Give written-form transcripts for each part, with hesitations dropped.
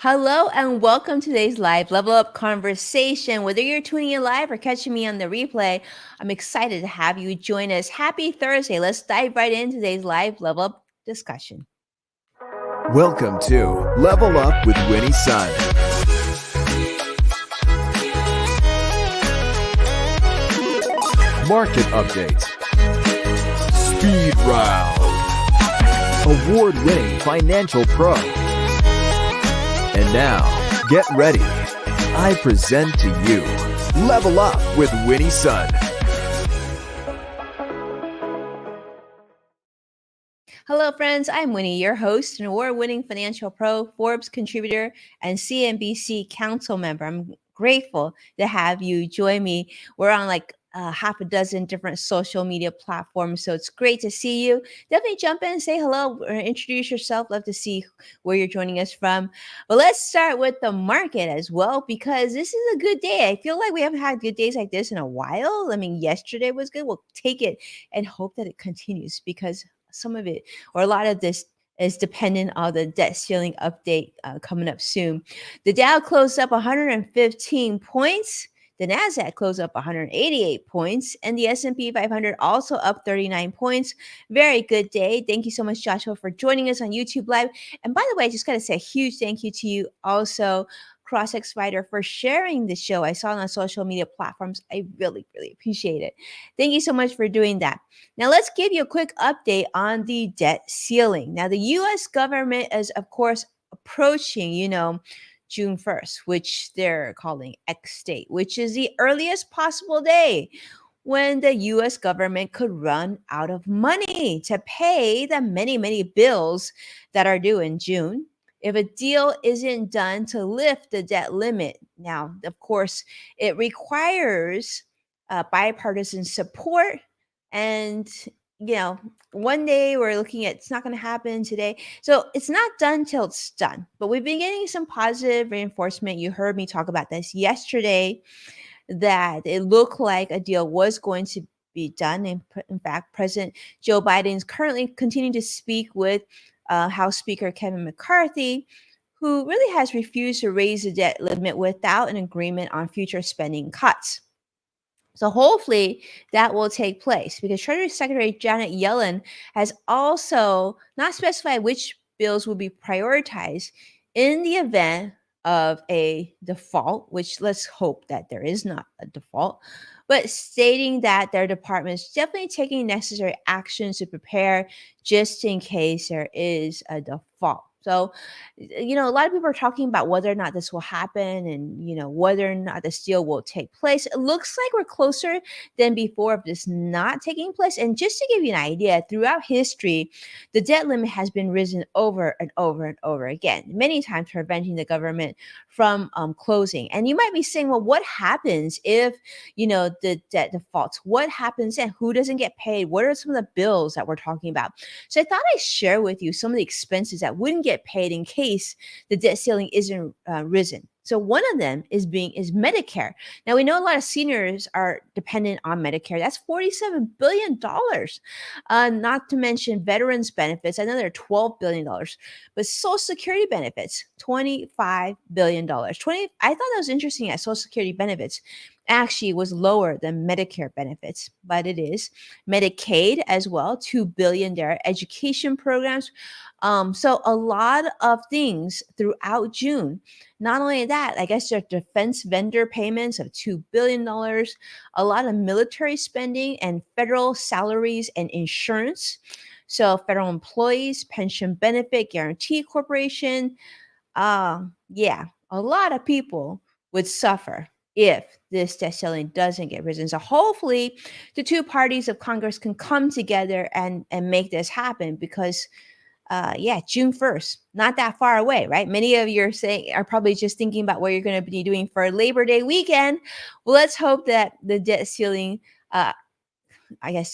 Hello and welcome to today's live level up conversation. Whether you're tuning in live or catching me on the replay, I'm excited to have you join us. Happy Thursday. Let's dive right into today's live level up discussion. Welcome to Level Up with Winnie Sun. Market update. Speed round. Award-winning financial pro. And now, get ready. I present to you Level Up with Winnie Sun. Hello, friends. I'm Winnie, your host, an award-winning financial pro, Forbes contributor, and CNBC council member. I'm grateful to have you join me. We're on half a dozen different social media platforms, so it's great to see you. Definitely jump in and say hello or introduce yourself. Love to see where you're joining us from. But let's start with the market as well, because this is a good day. I feel like we haven't had good days like this in a while. I mean, yesterday was good. We'll take it and hope that it continues, because some of it or a lot of this is dependent on the debt ceiling update coming up soon. The Dow closed up 115 points. The Nasdaq closed up 188 points, and the S&P 500 also up 39 points. Very good day. Thank you so much, Joshua, for joining us on YouTube Live. And by the way, I just got to say a huge thank you to you also, CrossX Writer, for sharing the show. I saw it on social media platforms. I really, really appreciate it. Thank you so much for doing that. Now, let's give you a quick update on the debt ceiling. Now, the U.S. government is, of course, approaching, June 1st, which they're calling X date, which is the earliest possible day when the US government could run out of money to pay the many, many bills that are due in June if a deal isn't done to lift the debt limit. Now, of course, it requires bipartisan support. And, one day we're looking at it's not going to happen today. So it's not done till it's done. But we've been getting some positive reinforcement. You heard me talk about this yesterday, that it looked like a deal was going to be done. In fact, President Joe Biden is currently continuing to speak with House Speaker Kevin McCarthy, who really has refused to raise the debt limit without an agreement on future spending cuts. So hopefully that will take place, because Treasury Secretary Janet Yellen has also not specified which bills will be prioritized in the event of a default, which let's hope that there is not a default, but stating that their department is definitely taking necessary actions to prepare just in case there is a default. So, a lot of people are talking about whether or not this will happen, and, whether or not this deal will take place. It looks like we're closer than before of this not taking place. And just to give you an idea, throughout history, the debt limit has been risen over and over and over again, many times preventing the government from closing. And you might be saying, well, what happens if, the debt defaults? What happens then? Who doesn't get paid? What are some of the bills that we're talking about? So I thought I'd share with you some of the expenses that wouldn't get paid in case the debt ceiling isn't risen. So one of them is Medicare. Now, we know a lot of seniors are dependent on Medicare. That's $47 billion. Not to mention veterans benefits, another $12 billion. But Social Security benefits, $25 billion. I thought that was interesting that Social Security benefits actually was lower than Medicare benefits, but it is. Medicaid as well, $2 billion there. Education programs. So a lot of things throughout June. Not only that, I guess there are defense vendor payments of $2 billion, a lot of military spending and federal salaries and insurance. So federal employees, pension benefit, guarantee corporation. Yeah, a lot of people would suffer if this debt ceiling doesn't get risen. So hopefully the two parties of Congress can come together and make this happen, because June 1st, not that far away, right? Many of you are probably just thinking about what you're going to be doing for Labor Day weekend. Well, let's hope that the debt ceiling,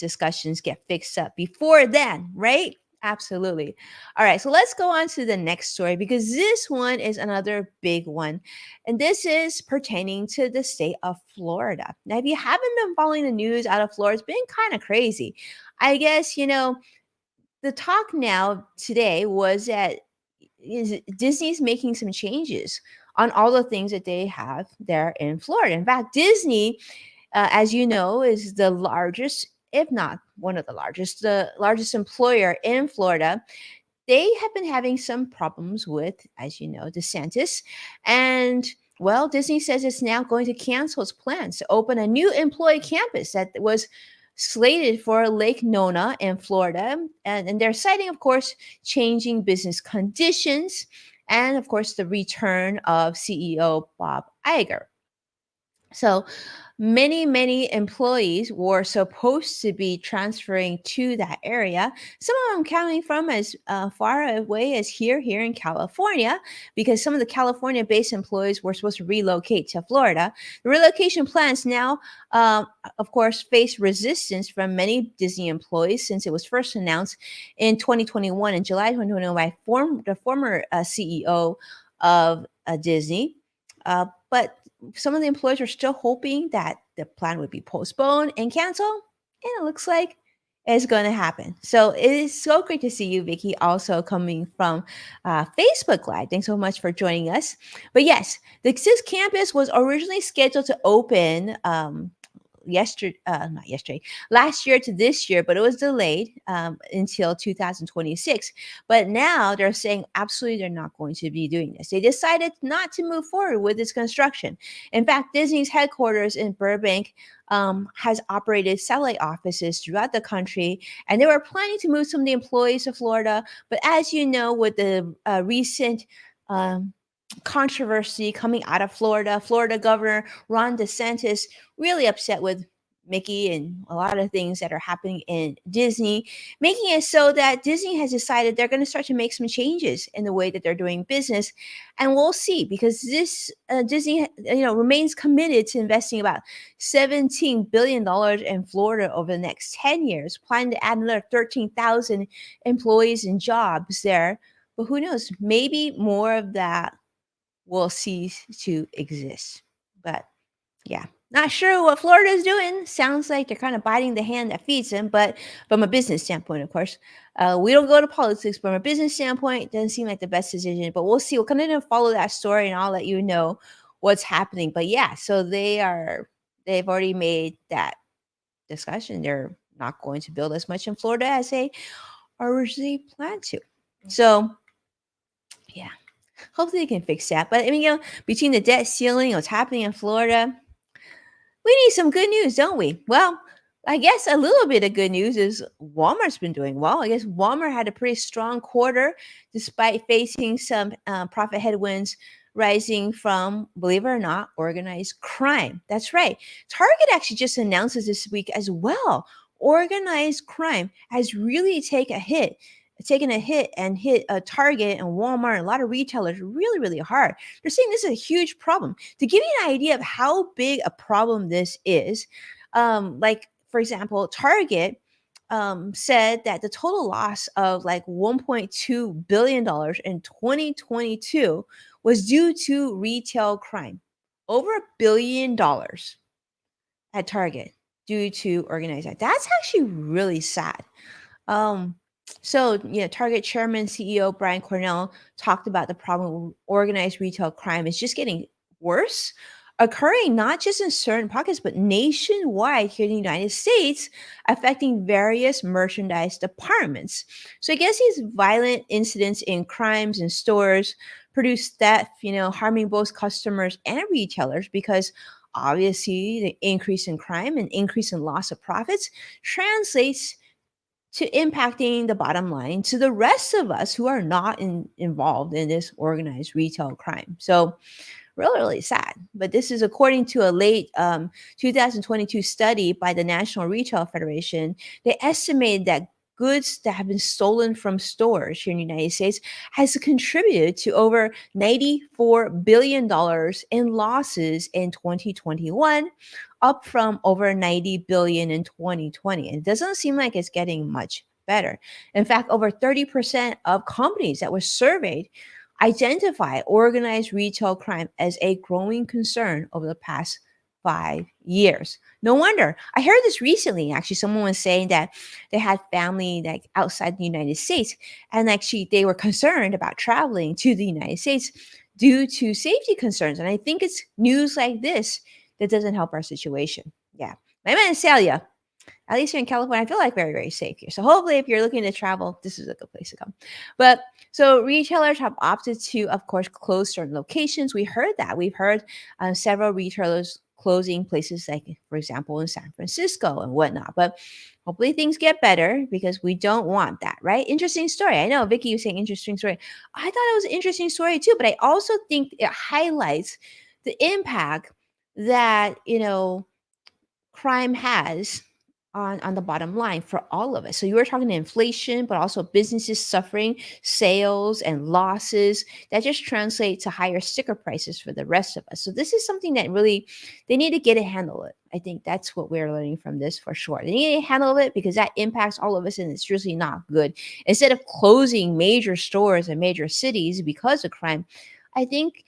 discussions get fixed up before then, right? Absolutely. All right, so let's go on to the next story, because this one is another big one. And this is pertaining to the state of Florida. Now, if you haven't been following the news out of Florida, it's been kind of crazy. I guess, the talk now today was that Disney's making some changes on all the things that they have there in Florida. In fact, Disney, as you know, is the largest, if not one of the largest employer in Florida. They have been having some problems with, as you know, DeSantis. And well, Disney says it's now going to cancel its plans to open a new employee campus that was slated for Lake Nona in Florida. And they're citing, of course, changing business conditions and, of course, the return of CEO Bob Iger. So many employees were supposed to be transferring to that area. Some of them coming from as far away as here in California, because some of the California-based employees were supposed to relocate to Florida. The relocation plans now, of course, face resistance from many Disney employees since it was first announced in 2021, in July 2021, by the former CEO of Disney. But some of the employees are still hoping that the plan would be postponed and canceled, and it looks like it's going to happen. So it is so great to see you, Vicky, also coming from Facebook Live. Thanks so much for joining us. But yes, this campus was originally scheduled to open not yesterday, last year to this year, but it was delayed until 2026. But now they're saying absolutely they're not going to be doing this. They decided not to move forward with this construction. In fact, Disney's headquarters in Burbank has operated satellite offices throughout the country, and they were planning to move some of the employees to Florida. But as you know, with the recent controversy coming out of Florida Governor Ron DeSantis really upset with Mickey and a lot of things that are happening in Disney, making it so that Disney has decided they're going to start to make some changes in the way that they're doing business. And we'll see, because this Disney, remains committed to investing about $17 billion in Florida over the next 10 years, planning to add another 13,000 employees and jobs there. But who knows? Maybe more of that will cease to exist. But yeah, not sure what Florida is doing. Sounds like they're kind of biting the hand that feeds them. But from a business standpoint, of course, we don't go to politics. From a business standpoint, it doesn't seem like the best decision. But we'll see. We'll kind of follow that story, and I'll let you know what's happening. But yeah, so they've already made that discussion. They're not going to build as much in Florida as they originally planned to. So yeah. Hopefully they can fix that. But I mean, between the debt ceiling and what's happening in Florida, we need some good news, don't we? Well, I guess a little bit of good news is Walmart's been doing well. I guess Walmart had a pretty strong quarter despite facing some profit headwinds rising from, believe it or not, organized crime. That's right. Target actually just announced this week as well. Organized crime has really taken a hit and hit a Target and Walmart and a lot of retailers really, really hard. They're saying this is a huge problem. To give you an idea of how big a problem this is, like, for example, Target said that the total loss of like $1.2 billion in 2022 was due to retail crime. Over $1 billion at Target due to organized crime. That's actually really sad. So, Target Chairman CEO Brian Cornell talked about the problem with organized retail crime is just getting worse, occurring not just in certain pockets, but nationwide here in the United States, affecting various merchandise departments. So I guess these violent incidents in crimes in stores produce theft, harming both customers and retailers, because obviously the increase in crime and increase in loss of profits translates to impacting the bottom line to the rest of us who are not involved in this organized retail crime. So really, really sad. But this is according to a late 2022 study by the National Retail Federation. They estimated that goods that have been stolen from stores here in the United States has contributed to over $94 billion in losses in 2021, up from over $90 billion in 2020. And it doesn't seem like it's getting much better. In fact, over 30% of companies that were surveyed identify organized retail crime as a growing concern over the past 5 years. No wonder. I heard this recently. Actually, someone was saying that they had family like outside the United States, and actually they were concerned about traveling to the United States due to safety concerns. And I think it's news like this that doesn't help our situation. Yeah. My man Celia, at least here in California, I feel like very, very safe here. So hopefully, if you're looking to travel, this is a good place to come. But so retailers have opted to, of course, close certain locations. We heard that. We've heard several retailers closing places like, for example, in San Francisco and whatnot. But hopefully things get better because we don't want that, right? Interesting story. I know Vicky was saying interesting story. I thought it was an interesting story too, but I also think it highlights the impact that, crime has on the bottom line for all of us. So you were talking inflation, but also businesses suffering sales and losses that just translate to higher sticker prices for the rest of us. So this is something that really they need to get a handle it. I think that's what we're learning from this for sure. They need to handle it because that impacts all of us and it's really not good. Instead of closing major stores and major cities because of crime, I think,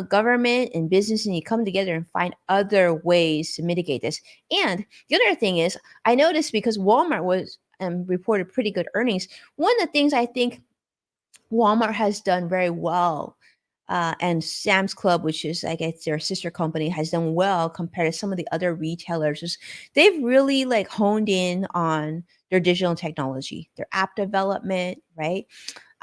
government and business need to come together and find other ways to mitigate this. And the other thing is, I noticed because Walmart was reported pretty good earnings. One of the things I think Walmart has done very well, and Sam's Club, which is I guess their sister company, has done well compared to some of the other retailers. Is they've really like honed in on their digital technology, their app development, right?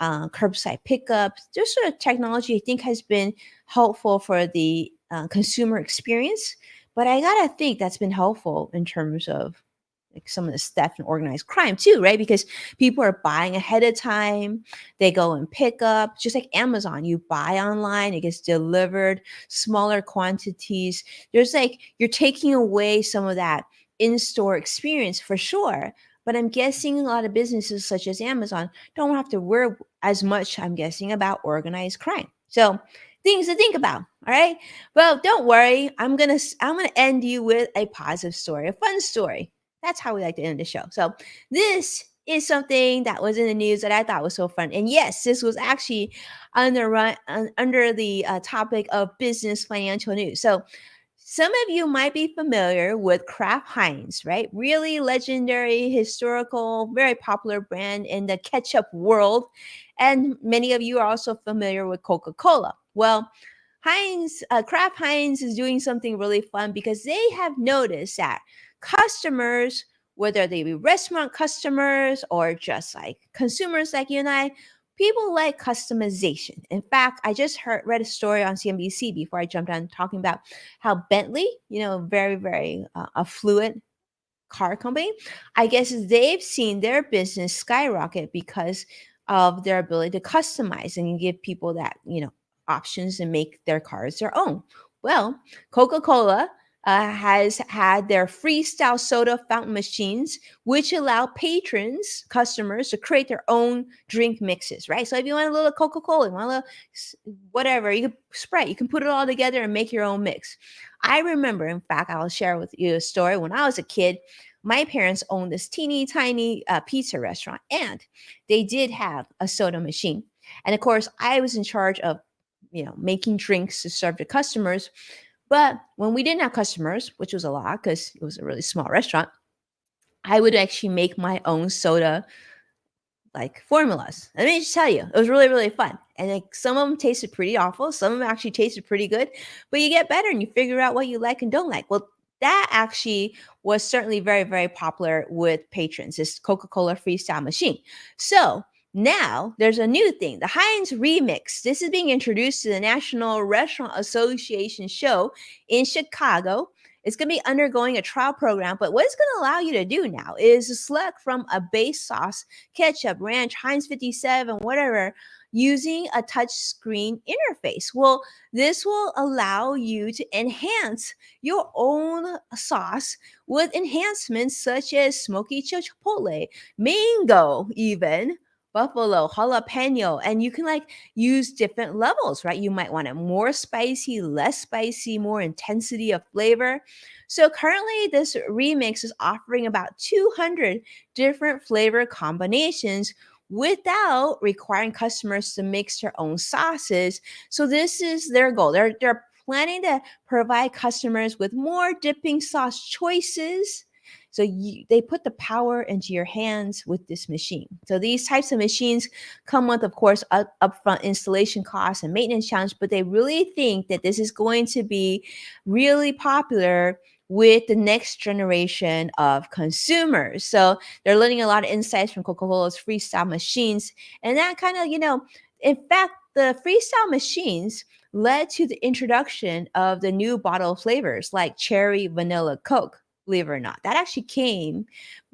Curbside pickup. This sort of technology I think has been helpful for the consumer experience, but I gotta think that's been helpful in terms of like some of the theft and organized crime too, right? Because people are buying ahead of time, they go and pick up, just like Amazon. You buy online, it gets delivered, smaller quantities. There's like you're taking away some of that in-store experience for sure. But I'm guessing a lot of businesses such as Amazon don't have to worry as much, I'm guessing, about organized crime. So things to think about. All right. Well, don't worry. I'm gonna end you with a positive story, a fun story. That's how we like to end the show. So this is something that was in the news that I thought was so fun. And yes, this was actually under the topic of business financial news. So some of you might be familiar with Kraft Heinz, right? Really legendary, historical, very popular brand in the ketchup world. And many of you are also familiar with Coca Cola. Well, Kraft Heinz is doing something really fun because they have noticed that customers, whether they be restaurant customers or just like consumers like you and I, people like customization. In fact, I just read a story on CNBC before I jumped on talking about how Bentley, very, very affluent car company, I guess they've seen their business skyrocket because of their ability to customize and give people that, options and make their cars their own. Well, Coca-Cola has had their freestyle soda fountain machines, which allow patrons, customers, to create their own drink mixes, right? So if you want a little Coca-Cola, you want a little whatever, you can Sprite, you can put it all together and make your own mix. I remember, in fact, I'll share with you a story. When I was a kid, my parents owned this teeny tiny pizza restaurant, and they did have a soda machine. And of course, I was in charge of, making drinks to serve to customers. But when we didn't have customers, which was a lot because it was a really small restaurant, I would actually make my own soda like formulas. Let me just tell you, it was really, really fun. And like some of them tasted pretty awful. Some of them actually tasted pretty good, but you get better and you figure out what you like and don't like. Well, that actually was certainly very, very popular with patrons, this Coca-Cola freestyle machine. So now there's a new thing, the Heinz Remix. This is being introduced to the National Restaurant Association show in Chicago. It's going to be undergoing a trial program, but what it's going to allow you to do now is to select from a base sauce, ketchup, ranch, Heinz 57, whatever, using a touch screen interface. Well, this will allow you to enhance your own sauce with enhancements such as smoky chipotle, mango, even buffalo, jalapeno, and you can like use different levels, right? You might want it more spicy, less spicy, more intensity of flavor. So currently this remix is offering about 200 different flavor combinations without requiring customers to mix their own sauces. So this is their goal. They're planning to provide customers with more dipping sauce choices. So they put the power into your hands with this machine. So these types of machines come with, of course, upfront installation costs and maintenance challenge, but they really think that this is going to be really popular with the next generation of consumers. So they're learning a lot of insights from Coca-Cola's freestyle machines. And that kind of, in fact, the freestyle machines led to the introduction of the new bottle flavors like cherry vanilla Coke, believe it or not. That actually came,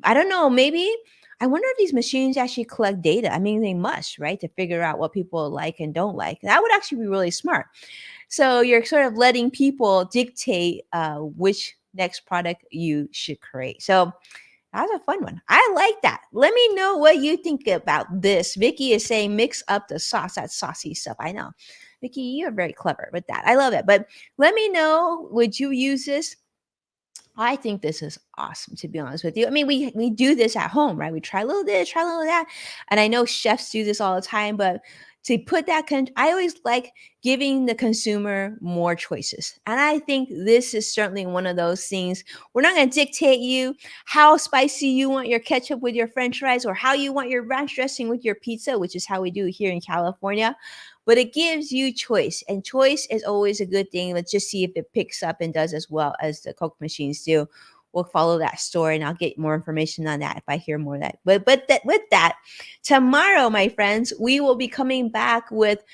I don't know, maybe. I wonder if these machines actually collect data. I mean, they must, right? To figure out what people like and don't like. That would actually be really smart. So you're sort of letting people dictate which next product you should create. So that's a fun one. I like that. Let me know what you think about this. Vicky is saying mix up the sauce. That's saucy stuff. I know. Vicky, you're very clever with that. I love it. But let me know, would you use this? I think this is awesome, to be honest with you. I mean, we do this at home, right? We try a little this, try a little that. And I know chefs do this all the time, but to put that, I always like giving the consumer more choices. And I think this is certainly one of those things. We're not going to dictate you how spicy you want your ketchup with your French fries or how you want your ranch dressing with your pizza, which is how we do here in California. But it gives you choice, and choice is always a good thing. Let's just see if it picks up and does as well as the Coke machines do. We'll follow that story, and I'll get more information on that if I hear more of that. With that, tomorrow, my friends, we will be coming back with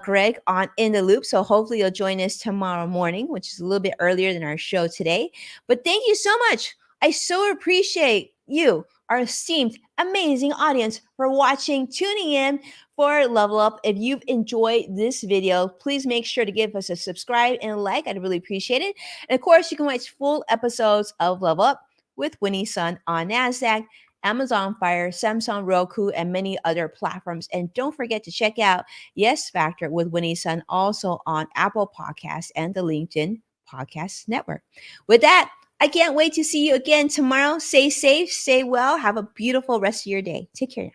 Greg on In the Loop. So hopefully you'll join us tomorrow morning, which is a little bit earlier than our show today. But thank you so much. I so appreciate you, our esteemed, amazing audience, for watching, tuning in for Level Up. If you've enjoyed this video, please make sure to give us a subscribe and a like. I'd really appreciate it. And of course, you can watch full episodes of Level Up with Winnie Sun on NASDAQ, Amazon Fire, Samsung Roku, and many other platforms. And don't forget to check out Yes Factor with Winnie Sun also on Apple Podcasts and the LinkedIn Podcast Network. With that, I can't wait to see you again tomorrow. Stay safe, stay well, have a beautiful rest of your day. Take care now.